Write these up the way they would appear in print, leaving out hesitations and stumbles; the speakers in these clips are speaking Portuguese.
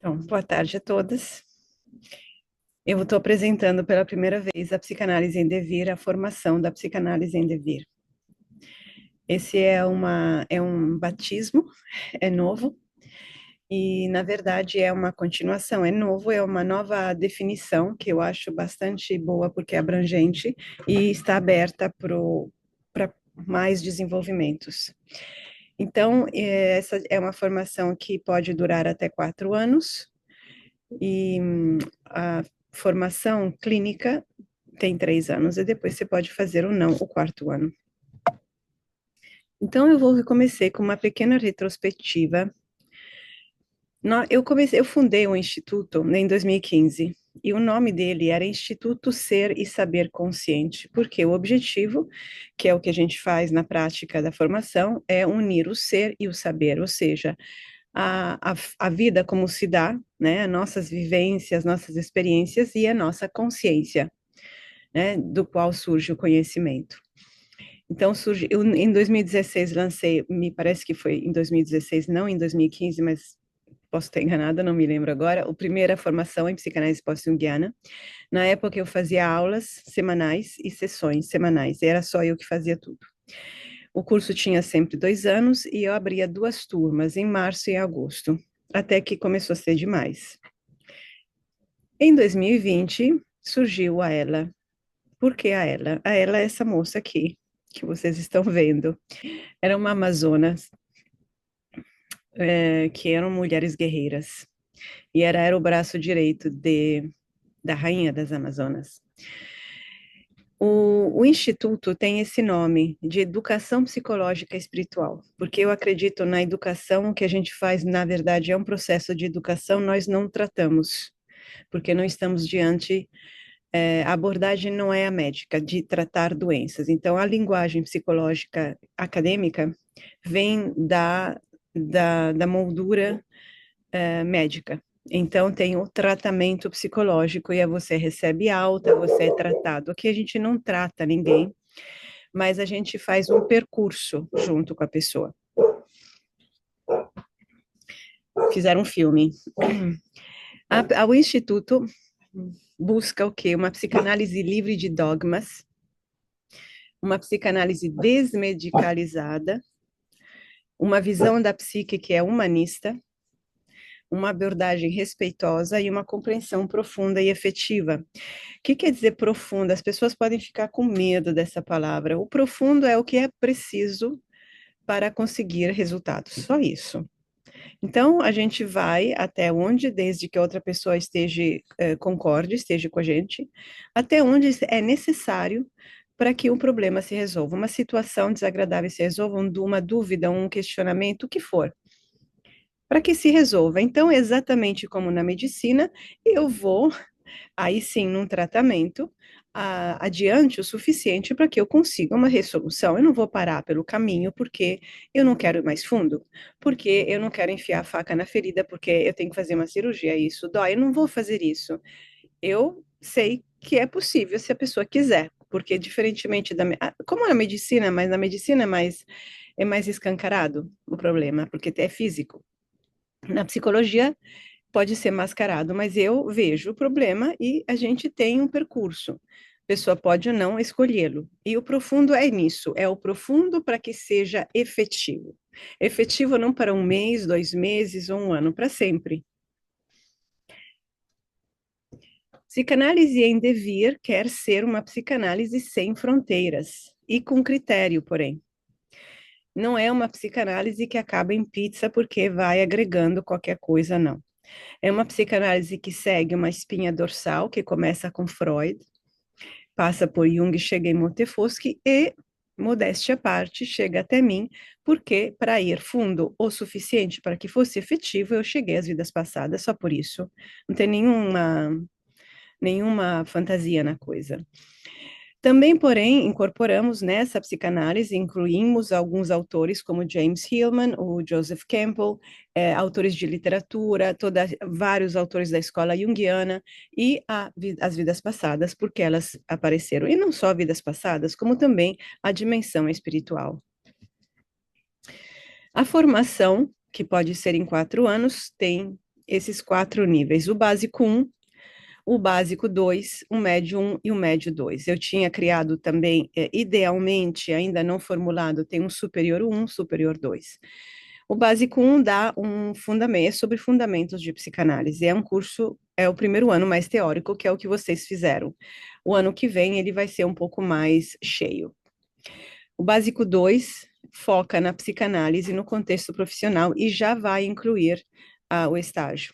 Então, boa tarde a todas. Eu estou apresentando pela primeira vez a Psicanálise em Devir, a formação da Psicanálise em Devir. Esse é um batismo, é novo, e na verdade é uma continuação, é novo, é uma nova definição que eu acho bastante boa porque é abrangente e está aberta para mais desenvolvimentos. Então, essa é uma formação que pode durar até 4 anos, e a formação clínica tem 3 anos, e depois você pode fazer ou não o quarto ano. Então, comecei com uma pequena retrospectiva. Eu fundei o Instituto em 2015, e o nome dele era Instituto Ser e Saber Consciente, porque o objetivo, que é o que a gente faz na prática da formação, é unir o ser e o saber, ou seja, a vida como se dá, né, nossas vivências, nossas experiências e a nossa consciência, né, do qual surge o conhecimento. Então, em 2016 lancei, me parece que foi em 2016, não em 2015, mas posso estar enganada, não me lembro agora, a primeira formação em psicanálise pós-junguiana. Na época eu fazia aulas semanais e sessões semanais, e era só eu que fazia tudo. O curso tinha sempre 2 anos e eu abria 2 turmas, em março e agosto, até que começou a ser demais. Em 2020, surgiu a Ela. Por que a Ela? A Ela é essa moça aqui, que vocês estão vendo. Era uma Amazonas, que eram mulheres guerreiras. E era o braço direito da Rainha das Amazonas. O Instituto tem esse nome de Educação Psicológica Espiritual, porque eu acredito na educação. O que a gente faz, na verdade, é um processo de educação, nós não tratamos, porque não estamos diante, a abordagem não é a médica, de tratar doenças. Então, a linguagem psicológica acadêmica vem da moldura médica. Então, tem o tratamento psicológico, e aí você recebe alta, você é tratado. Aqui a gente não trata ninguém, mas a gente faz um percurso junto com a pessoa. Fizeram um filme. O Instituto busca o quê? Uma psicanálise livre de dogmas, uma psicanálise desmedicalizada, uma visão da psique que é humanista, uma abordagem respeitosa e uma compreensão profunda e efetiva. O que quer dizer profunda? As pessoas podem ficar com medo dessa palavra. O profundo é o que é preciso para conseguir resultados, só isso. Então, a gente vai até onde, desde que a outra pessoa concorde, esteja com a gente, até onde é necessário para que um problema se resolva, uma situação desagradável se resolva, uma dúvida, um questionamento, o que for, para que se resolva. Então, exatamente como na medicina, eu vou, aí sim, num tratamento, adiante o suficiente para que eu consiga uma resolução. Eu não vou parar pelo caminho porque eu não quero ir mais fundo, porque eu não quero enfiar a faca na ferida, porque eu tenho que fazer uma cirurgia, e isso dói. Eu não vou fazer isso. Eu sei que é possível se a pessoa quiser, porque diferentemente como na medicina, mas na medicina é mais escancarado o problema, porque é físico. Na psicologia pode ser mascarado, mas eu vejo o problema e a gente tem um percurso. A pessoa pode ou não escolhê-lo. E o profundo é nisso, é o profundo para que seja efetivo. Efetivo não para um mês, 2 meses ou um ano, para sempre. Psicanálise em devir quer ser uma psicanálise sem fronteiras e com critério, porém. Não é uma psicanálise que acaba em pizza porque vai agregando qualquer coisa, não. É uma psicanálise que segue uma espinha dorsal, que começa com Freud, passa por Jung, chega em Montefoschi e, modéstia à parte, chega até mim, porque para ir fundo o suficiente para que fosse efetivo, eu cheguei às vidas passadas, só por isso. Não tem nenhuma fantasia na coisa. Também, porém, incorporamos nessa psicanálise, incluímos alguns autores como James Hillman, o Joseph Campbell, autores de literatura, vários autores da escola junguiana e as vidas passadas, porque elas apareceram. E não só vidas passadas, como também a dimensão espiritual. A formação, que pode ser em 4 anos, tem esses 4 níveis, o básico 1, o básico 2, o médio 1 e o médio 2. Eu tinha criado também, idealmente, ainda não formulado, tem um superior 1, superior 2. O básico 1 dá um fundamento, é sobre fundamentos de psicanálise. É um curso, é o primeiro ano mais teórico, que é o que vocês fizeram. O ano que vem ele vai ser um pouco mais cheio. O básico 2 foca na psicanálise no contexto profissional e já vai incluir o estágio.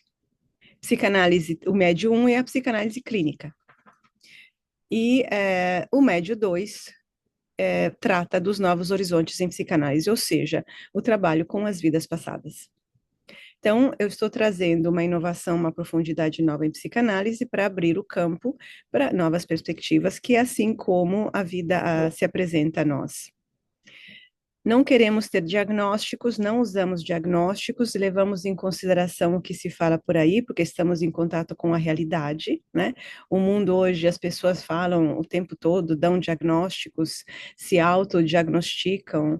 Psicanálise, o médio 1 é a psicanálise clínica. E o médio 2 trata dos novos horizontes em psicanálise, ou seja, o trabalho com as vidas passadas. Então, eu estou trazendo uma inovação, uma profundidade nova em psicanálise para abrir o campo para novas perspectivas, que é assim como a vida se apresenta a nós. Não queremos ter diagnósticos, não usamos diagnósticos, levamos em consideração o que se fala por aí, porque estamos em contato com a realidade, né? O mundo hoje, as pessoas falam o tempo todo, dão diagnósticos, se autodiagnosticam,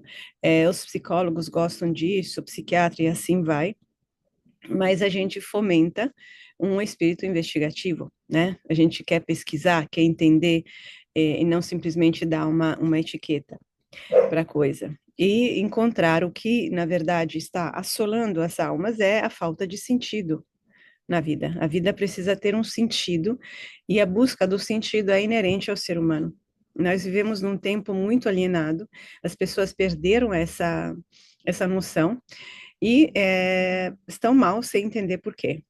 os psicólogos gostam disso, psiquiatra e assim vai, mas a gente fomenta um espírito investigativo, né? A gente quer pesquisar, quer entender, e não simplesmente dar uma etiqueta para a coisa. E encontrar o que, na verdade, está assolando as almas é a falta de sentido na vida. A vida precisa ter um sentido e a busca do sentido é inerente ao ser humano. Nós vivemos num tempo muito alienado, as pessoas perderam essa noção e estão mal sem entender por quê.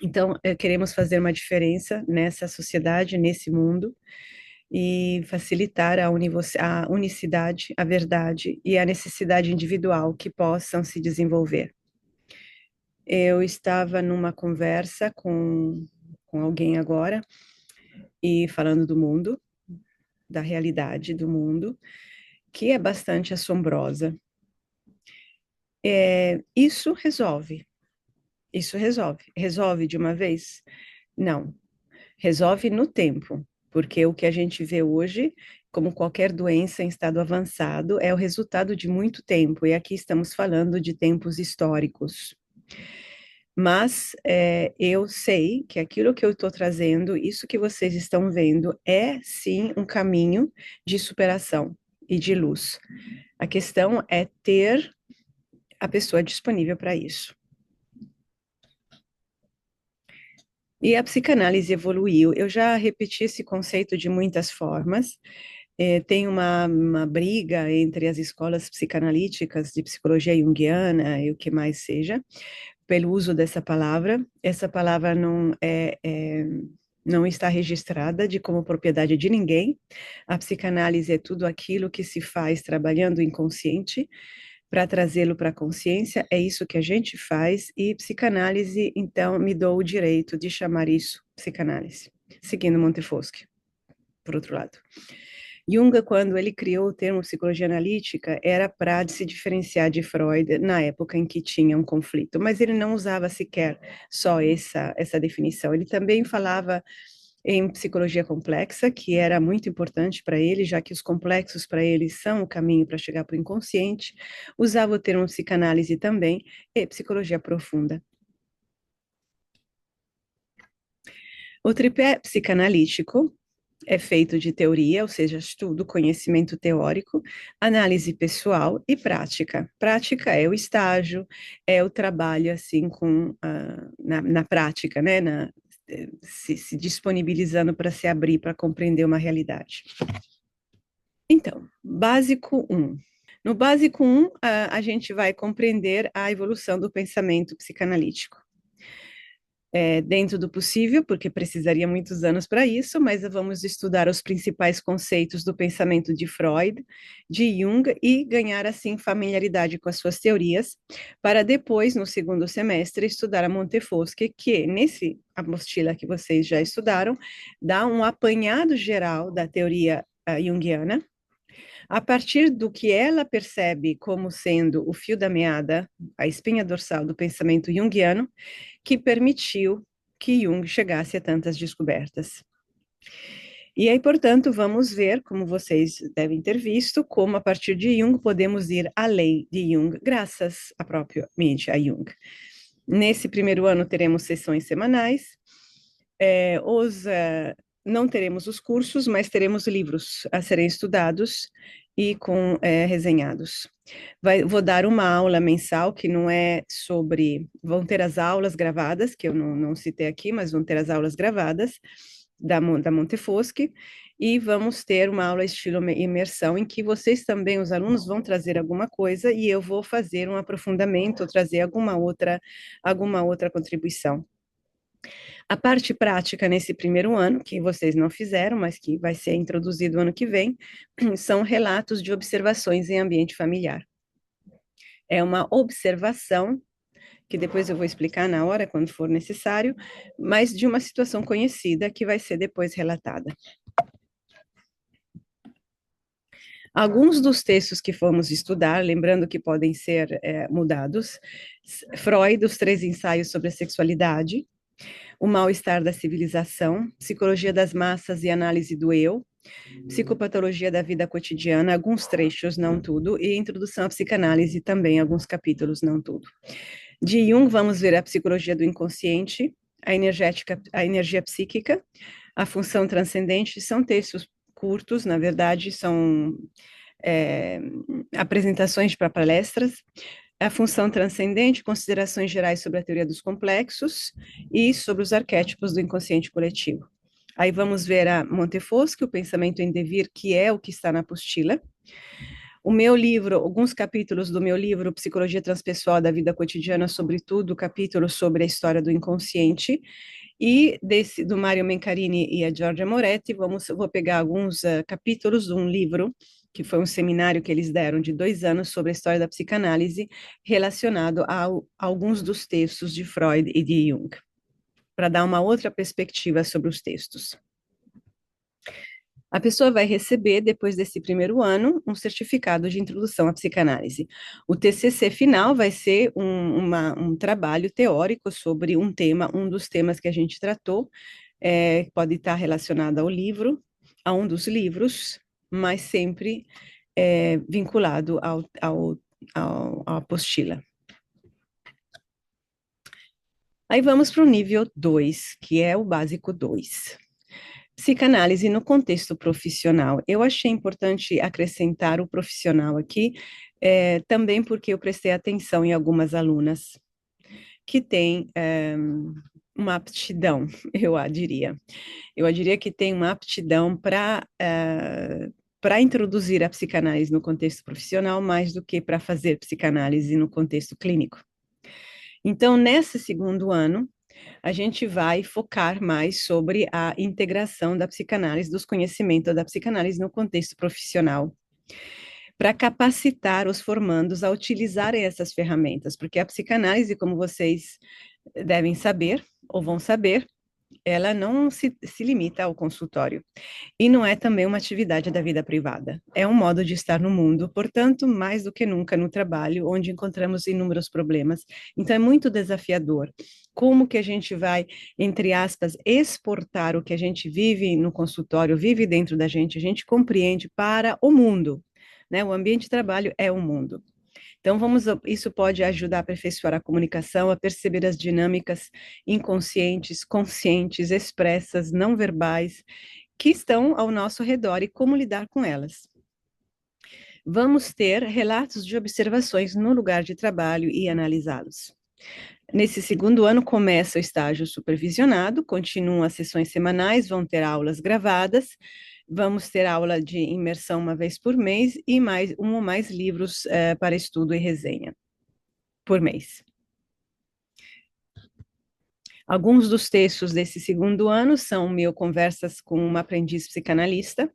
Então, queremos fazer uma diferença nessa sociedade, nesse mundo, e facilitar a unicidade, a verdade e a necessidade individual que possam se desenvolver. Eu estava numa conversa com alguém agora, e falando do mundo, da realidade do mundo, que é bastante assombrosa. Isso resolve. Isso resolve. Resolve de uma vez? Não. Resolve no tempo, porque o que a gente vê hoje, como qualquer doença em estado avançado, é o resultado de muito tempo, e aqui estamos falando de tempos históricos. Mas eu sei que aquilo que eu estou trazendo, isso que vocês estão vendo, é sim um caminho de superação e de luz. A questão é ter a pessoa disponível para isso. E a psicanálise evoluiu. Eu já repeti esse conceito de muitas formas. Tem uma briga entre as escolas psicanalíticas de psicologia junguiana e o que mais seja, pelo uso dessa palavra. Essa palavra não está registrada como propriedade de ninguém. A psicanálise é tudo aquilo que se faz trabalhando o inconsciente para trazê-lo para a consciência, é isso que a gente faz, e psicanálise, então, me dou o direito de chamar isso psicanálise, seguindo Montefoschi, por outro lado. Jung, quando ele criou o termo psicologia analítica, era para se diferenciar de Freud na época em que tinha um conflito, mas ele não usava sequer só essa definição, ele também falava em psicologia complexa, que era muito importante para ele, já que os complexos para ele são o caminho para chegar para o inconsciente, usava o termo psicanálise também, e psicologia profunda. O tripé psicanalítico é feito de teoria, ou seja, estudo, conhecimento teórico, análise pessoal e prática. Prática é o estágio, é o trabalho assim na prática, né? Se disponibilizando para se abrir, para compreender uma realidade. Então, básico 1. No básico 1, a gente vai compreender a evolução do pensamento psicanalítico. Dentro do possível, porque precisaria muitos anos para isso, mas vamos estudar os principais conceitos do pensamento de Freud, de Jung, e ganhar, assim, familiaridade com as suas teorias, para depois, no segundo semestre, estudar a Montefoschi, que, nesse apostila que vocês já estudaram, dá um apanhado geral da teoria junguiana, a partir do que ela percebe como sendo o fio da meada, a espinha dorsal do pensamento junguiano, que permitiu que Jung chegasse a tantas descobertas. E aí, portanto, vamos ver, como vocês devem ter visto, como a partir de Jung podemos ir além de Jung, graças a propriamente a Jung. Nesse primeiro ano teremos sessões semanais, não teremos os cursos, mas teremos livros a serem estudados e resenhados. Vou dar uma aula mensal que não é sobre. Vão ter as aulas gravadas, que eu não citei aqui, mas vão ter as aulas gravadas da Montefoschi, e vamos ter uma aula estilo imersão, em que vocês também, os alunos, vão trazer alguma coisa e eu vou fazer um aprofundamento, ou trazer alguma outra contribuição. A parte prática nesse primeiro ano, que vocês não fizeram, mas que vai ser introduzido ano que vem, são relatos de observações em ambiente familiar. É uma observação, que depois eu vou explicar na hora, quando for necessário, mas de uma situação conhecida que vai ser depois relatada. Alguns dos textos que fomos estudar, lembrando que podem ser mudados, Freud, os 3 ensaios sobre a sexualidade, o mal-estar da civilização, psicologia das massas e análise do eu, psicopatologia da vida cotidiana, alguns trechos, não tudo, e introdução à psicanálise também, alguns capítulos, não tudo. De Jung, vamos ver a psicologia do inconsciente, a energia psíquica, a função transcendente, são textos curtos, na verdade, são apresentações para palestras, a função transcendente, considerações gerais sobre a teoria dos complexos e sobre os arquétipos do inconsciente coletivo. Aí vamos ver a Montefoschi, o pensamento em devir, que é o que está na apostila. O meu livro, alguns capítulos do meu livro, Psicologia Transpessoal da Vida Cotidiana, sobretudo capítulos sobre a história do inconsciente, e do Mário Mencarini e a Giorgia Moretti, vou pegar alguns capítulos de um livro, que foi um seminário que eles deram de 2 anos sobre a história da psicanálise, relacionado a alguns dos textos de Freud e de Jung, para dar uma outra perspectiva sobre os textos. A pessoa vai receber, depois desse primeiro ano, um certificado de introdução à psicanálise. O TCC final vai ser um trabalho teórico sobre um dos temas que a gente tratou, pode estar relacionado ao livro, a um dos livros, mas sempre vinculado à apostila. Aí vamos para o nível 2, que é o básico 2. Psicanálise no contexto profissional. Eu achei importante acrescentar o profissional aqui, também porque eu prestei atenção em algumas alunas que têm uma aptidão, eu diria. Eu diria que tem uma aptidão para introduzir a psicanálise no contexto profissional mais do que para fazer psicanálise no contexto clínico. Então, nesse segundo ano, a gente vai focar mais sobre a integração da psicanálise, dos conhecimentos da psicanálise no contexto profissional, para capacitar os formandos a utilizarem essas ferramentas, porque a psicanálise, como vocês devem saber, ou vão saber, ela não se limita ao consultório. E não é também uma atividade da vida privada. É um modo de estar no mundo, portanto, mais do que nunca no trabalho, onde encontramos inúmeros problemas. Então, é muito desafiador. Como que a gente vai, entre aspas, exportar o que a gente vive no consultório, vive dentro da gente, a gente compreende para o mundo, né? O ambiente de trabalho é o mundo. Então, isso pode ajudar a aperfeiçoar a comunicação, a perceber as dinâmicas inconscientes, conscientes, expressas, não verbais, que estão ao nosso redor e como lidar com elas. Vamos ter relatos de observações no lugar de trabalho e analisá-los. Nesse segundo ano começa o estágio supervisionado, continuam as sessões semanais, vão ter aulas gravadas, vamos ter aula de imersão uma vez por mês e um ou mais livros para estudo e resenha por mês. Alguns dos textos desse segundo ano são Conversas com uma aprendiz psicanalista,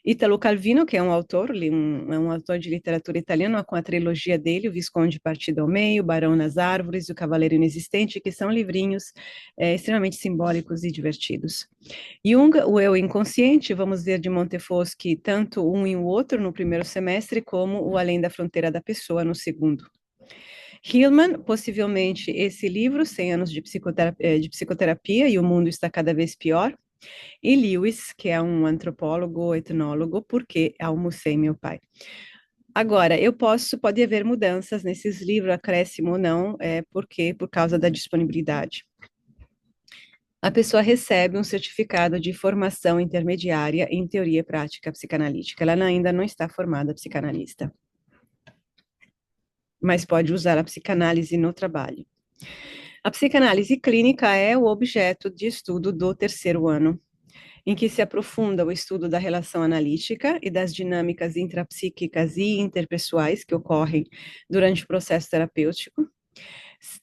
Italo Calvino, que é um autor, é um autor de literatura italiana, com a trilogia dele, O Visconde Partido ao Meio, Barão nas Árvores e O Cavaleiro Inexistente, que são livrinhos extremamente simbólicos e divertidos. Jung, O Eu Inconsciente, vamos ver de Montefoschi tanto um e o outro no primeiro semestre, como O Além da Fronteira da Pessoa no segundo. Hillman, possivelmente esse livro, 100 anos de psicoterapia e o mundo está cada vez pior. E Lewis, que é um antropólogo, etnólogo, Porque almocei meu pai. Agora, pode haver mudanças nesses livros, acréscimo ou não, porque por causa da disponibilidade. A pessoa recebe um certificado de formação intermediária em teoria e prática psicanalítica. Ela ainda não está formada psicanalista, mas pode usar a psicanálise no trabalho. A psicanálise clínica é o objeto de estudo do terceiro ano, em que se aprofunda o estudo da relação analítica e das dinâmicas intrapsíquicas e interpessoais que ocorrem durante o processo terapêutico,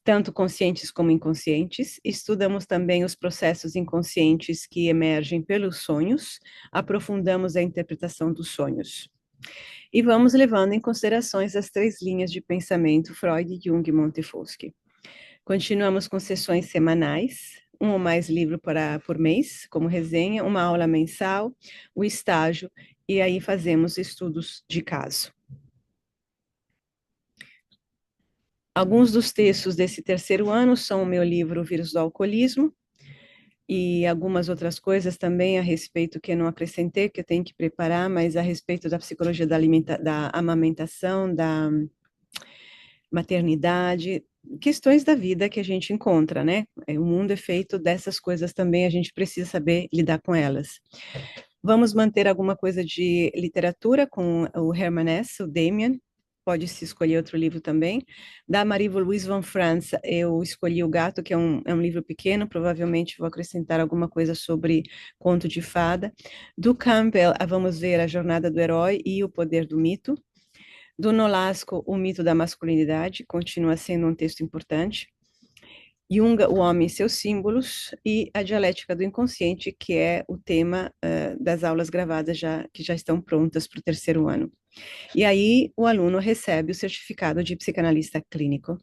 tanto conscientes como inconscientes. Estudamos também os processos inconscientes que emergem pelos sonhos, aprofundamos a interpretação dos sonhos. E vamos levando em considerações as três linhas de pensamento Freud, Jung e Montefoschi. Continuamos com sessões semanais, um ou mais livros por mês, como resenha, uma aula mensal, o estágio, e aí fazemos estudos de caso. Alguns dos textos desse terceiro ano são o meu livro O Vírus do Alcoolismo, e algumas outras coisas também a respeito que eu não acrescentei, que eu tenho que preparar, mas a respeito da psicologia da amamentação, da maternidade, questões da vida que a gente encontra, né? O mundo é feito dessas coisas também, a gente precisa saber lidar com elas. Vamos manter alguma coisa de literatura com o Hermann Hesse, o Damien, pode-se escolher outro livro também. Da Marie-Louise von Franz, eu escolhi O Gato, que é um livro pequeno, provavelmente vou acrescentar alguma coisa sobre conto de fada. Do Campbell, vamos ver A Jornada do Herói e O Poder do Mito. Do Nolasco, O Mito da Masculinidade, continua sendo um texto importante. Jung, O Homem e Seus Símbolos, e A Dialética do Inconsciente, que é o tema das aulas gravadas que já estão prontas para o terceiro ano. E aí o aluno recebe o certificado de psicanalista clínico.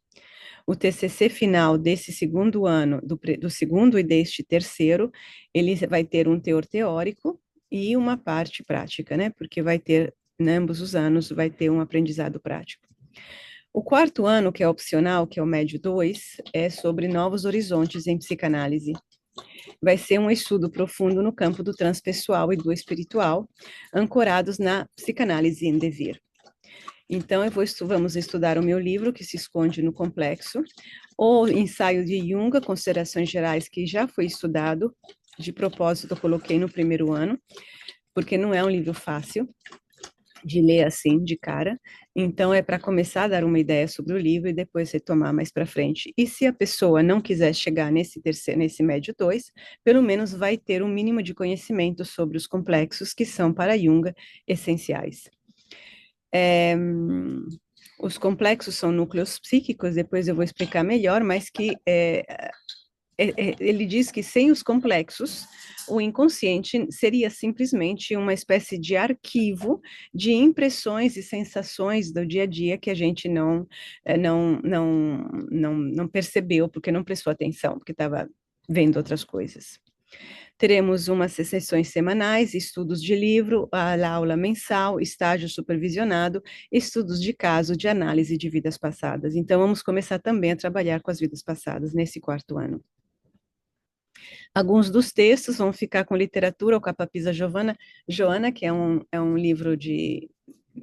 O TCC final desse segundo ano, do segundo e deste terceiro, ele vai ter um teor teórico e uma parte prática, né? Porque vai ter, em ambos os anos, vai ter um aprendizado prático. O quarto ano, que é opcional, que é o médio 2, é sobre novos horizontes em psicanálise. Vai ser um estudo profundo no campo do transpessoal e do espiritual, ancorados na psicanálise em devir. Então, vamos estudar o meu livro, que se esconde no complexo, o ensaio de Jung, Considerações Gerais, que já foi estudado, de propósito eu coloquei no primeiro ano, porque não é um livro fácil de ler assim, de cara. Então, é para começar a dar uma ideia sobre o livro e depois retomar mais para frente. E se a pessoa não quiser chegar nesse médio 2, pelo menos vai ter um mínimo de conhecimento sobre os complexos que são, para Jung, essenciais. Os complexos são núcleos psíquicos, depois eu vou explicar melhor, mas que ele diz que sem os complexos, o inconsciente seria simplesmente uma espécie de arquivo de impressões e sensações do dia a dia que a gente não percebeu, porque não prestou atenção, porque estava vendo outras coisas. Teremos umas sessões semanais, estudos de livro, a aula mensal, estágio supervisionado, estudos de caso de análise de vidas passadas. Então, vamos começar também a trabalhar com as vidas passadas nesse quarto ano. Alguns dos textos vão ficar com literatura, o Capapisa Joana, que é um livro de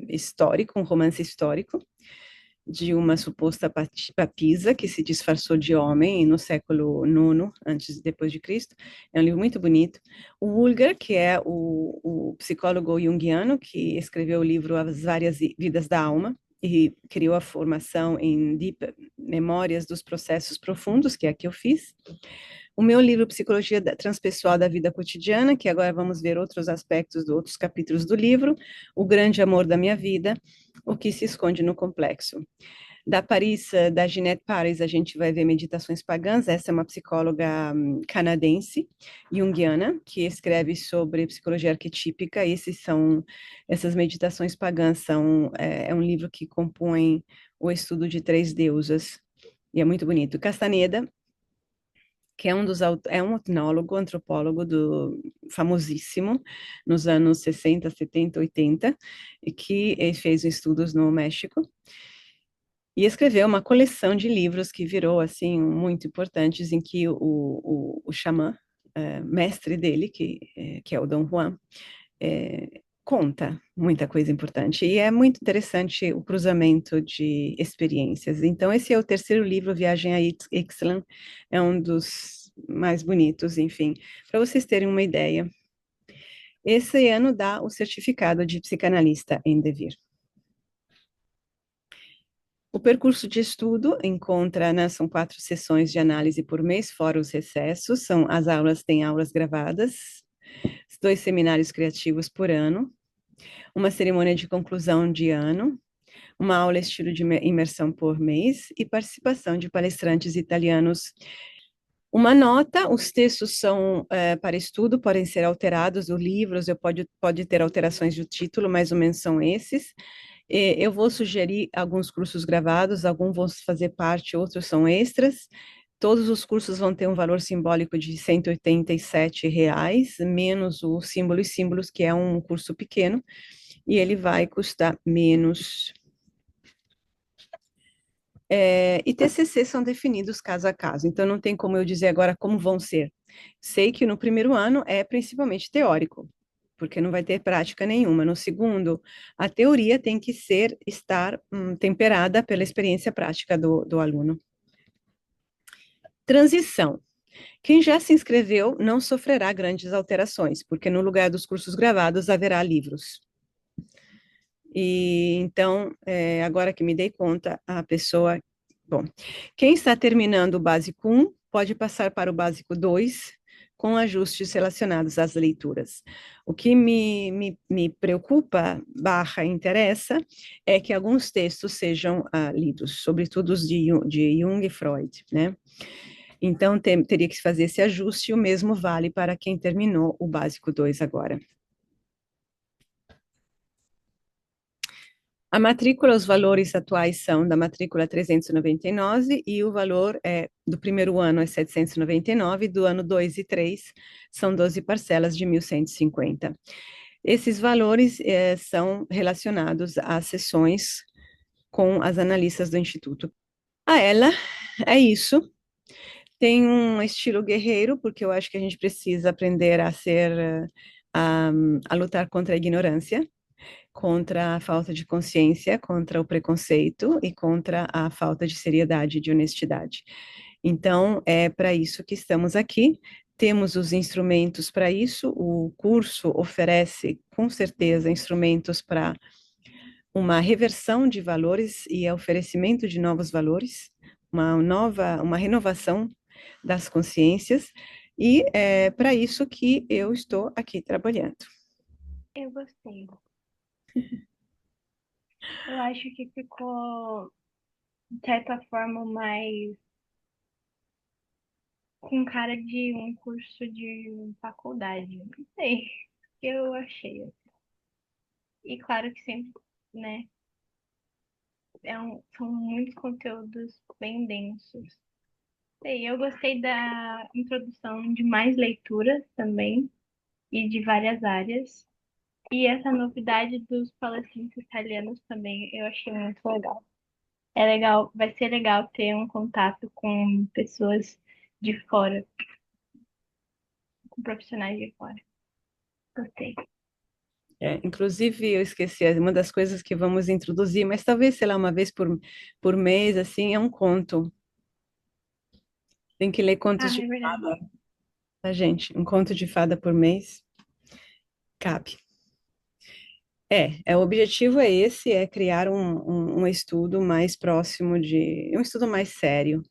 histórico, um romance histórico, de uma suposta papisa que se disfarçou de homem no século IX, antes e depois de Cristo. É um livro muito bonito. O Woolgar, que é o psicólogo junguiano, que escreveu o livro As Várias Vidas da Alma, e criou a formação em Deep Memórias dos Processos Profundos, que é a que eu fiz. O meu livro Psicologia Transpessoal da Vida Cotidiana, que agora vamos ver outros aspectos de outros capítulos do livro, O Grande Amor da Minha Vida, O que se esconde no complexo. Da Jeanette Paris, a gente vai ver Meditações Pagãs. Essa é uma psicóloga canadense, junguiana, que escreve sobre psicologia arquetípica. Essas meditações pagãs é um livro que compõe o estudo de três deusas, e é muito bonito. Castaneda, que é um etnólogo, antropólogo famosíssimo nos anos 60, 70, 80, e que fez estudos no México, e escreveu uma coleção de livros que virou, assim, muito importantes, em que o xamã, mestre dele, que é o Dom Juan, conta muita coisa importante. E é muito interessante o cruzamento de experiências. Então, esse é o terceiro livro, Viagem a Ixtlan, é um dos mais bonitos, enfim, para vocês terem uma ideia. Esse ano dá o certificado de psicanalista em Devir. O percurso de estudo encontra, né, são 4 sessões de análise por mês, fora os recessos, as aulas, têm aulas gravadas, 2 seminários criativos por ano, uma cerimônia de conclusão de ano, uma aula estilo de imersão por mês e participação de palestrantes italianos. Uma nota, os textos são para estudo, podem ser alterados, os livros, pode ter alterações do título, mais ou menos são esses. Eu vou sugerir alguns cursos gravados, alguns vão fazer parte, outros são extras. Todos os cursos vão ter um valor simbólico de R$ 187, menos o símbolo e símbolos, que é um curso pequeno, e ele vai custar menos. E TCC são definidos caso a caso, então não tem como eu dizer agora como vão ser. Sei que no primeiro ano é principalmente teórico, porque não vai ter prática nenhuma. No segundo, a teoria tem que estar temperada pela experiência prática do aluno. Transição. Quem já se inscreveu não sofrerá grandes alterações, porque no lugar dos cursos gravados haverá livros. E então, agora que me dei conta, a pessoa. Bom, quem está terminando o básico 1 pode passar para o básico 2 com ajustes relacionados às leituras. O que me preocupa, interessa, é que alguns textos sejam lidos, sobretudo os de Jung e Freud, né? Então, teria que se fazer esse ajuste, e o mesmo vale para quem terminou o básico 2 agora. A matrícula, os valores atuais são da matrícula 399 e o valor do primeiro ano é 799, do ano 2 e 3 são 12 parcelas de 1.150. Esses valores são relacionados às sessões com as analistas do Instituto. Ela é isso. Tem um estilo guerreiro, porque eu acho que a gente precisa aprender a lutar contra a ignorância, contra a falta de consciência, contra o preconceito e contra a falta de seriedade e de honestidade. Então, é para isso que estamos aqui. Temos os instrumentos para isso. O curso oferece, com certeza, instrumentos para uma reversão de valores e oferecimento de novos valores, uma renovação das consciências, e é para isso que eu estou aqui trabalhando. Eu gostei. Eu acho que ficou, de certa forma, mais com cara de um curso de faculdade. Não sei, que eu achei. E claro que sempre, né, são muitos conteúdos bem densos. Sei, eu gostei da introdução de mais leituras também, e de várias áreas. E essa novidade dos palestrantes italianos também eu achei muito legal. É legal, vai ser legal ter um contato com pessoas de fora, com profissionais de fora. Gostei. Inclusive, eu esqueci, uma das coisas que vamos introduzir, mas talvez, sei lá, uma vez por mês, assim, é um conto. Tem que ler contos Ah, de é verdade. fada, tá, gente? Um conto de fada por mês, cabe. O objetivo é esse, é criar um estudo mais próximo um estudo mais sério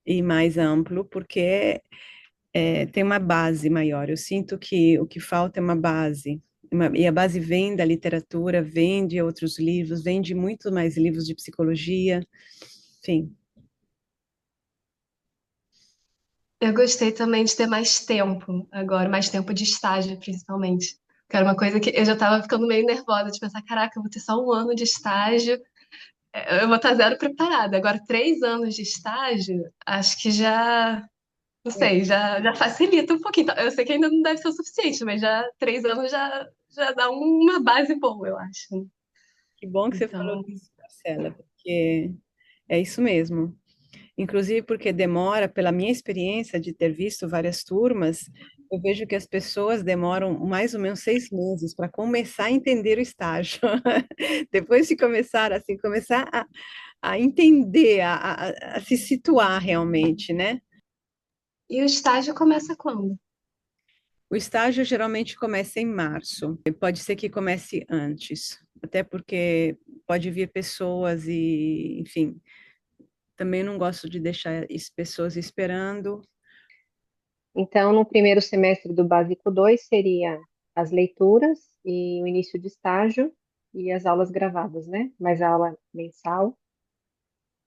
e mais amplo, porque tem uma base maior. Eu sinto que o que falta é uma base, e a base vem da literatura, vem de outros livros, vem de muito mais livros de psicologia, enfim. Eu gostei também de ter mais tempo agora, mais tempo de estágio, principalmente. Que era uma coisa que eu já tava ficando meio nervosa de pensar, caraca, eu vou ter só um ano de estágio, eu vou estar zero preparada. Agora, 3 anos de estágio, acho que já, não sei, já facilita um pouquinho. Eu sei que ainda não deve ser o suficiente, mas já 3 anos já dá uma base boa, eu acho. Que bom que você falou Então, isso, Marcela, porque é isso mesmo. Inclusive porque demora, pela minha experiência de ter visto várias turmas, Eu vejo que as pessoas demoram mais ou menos 6 meses para começar a entender o estágio. Depois de começar assim, começar a entender, a se situar realmente, né? E o estágio começa quando? O estágio geralmente começa em março. Pode ser que comece antes, até porque pode vir pessoas e, enfim, também não gosto de deixar pessoas esperando. Então, no primeiro semestre do Básico 2 seria as leituras e o início de estágio e as aulas gravadas, né? Mais a aula mensal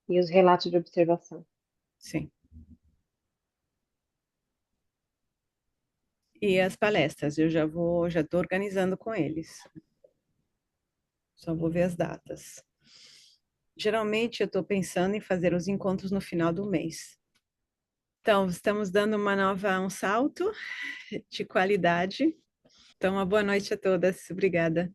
e os relatos de observação. Sim. E as palestras, já estou organizando com eles. Só vou ver as datas. Geralmente eu estou pensando em fazer os encontros no final do mês. Então, estamos dando um salto de qualidade. Então, uma boa noite a todas. Obrigada.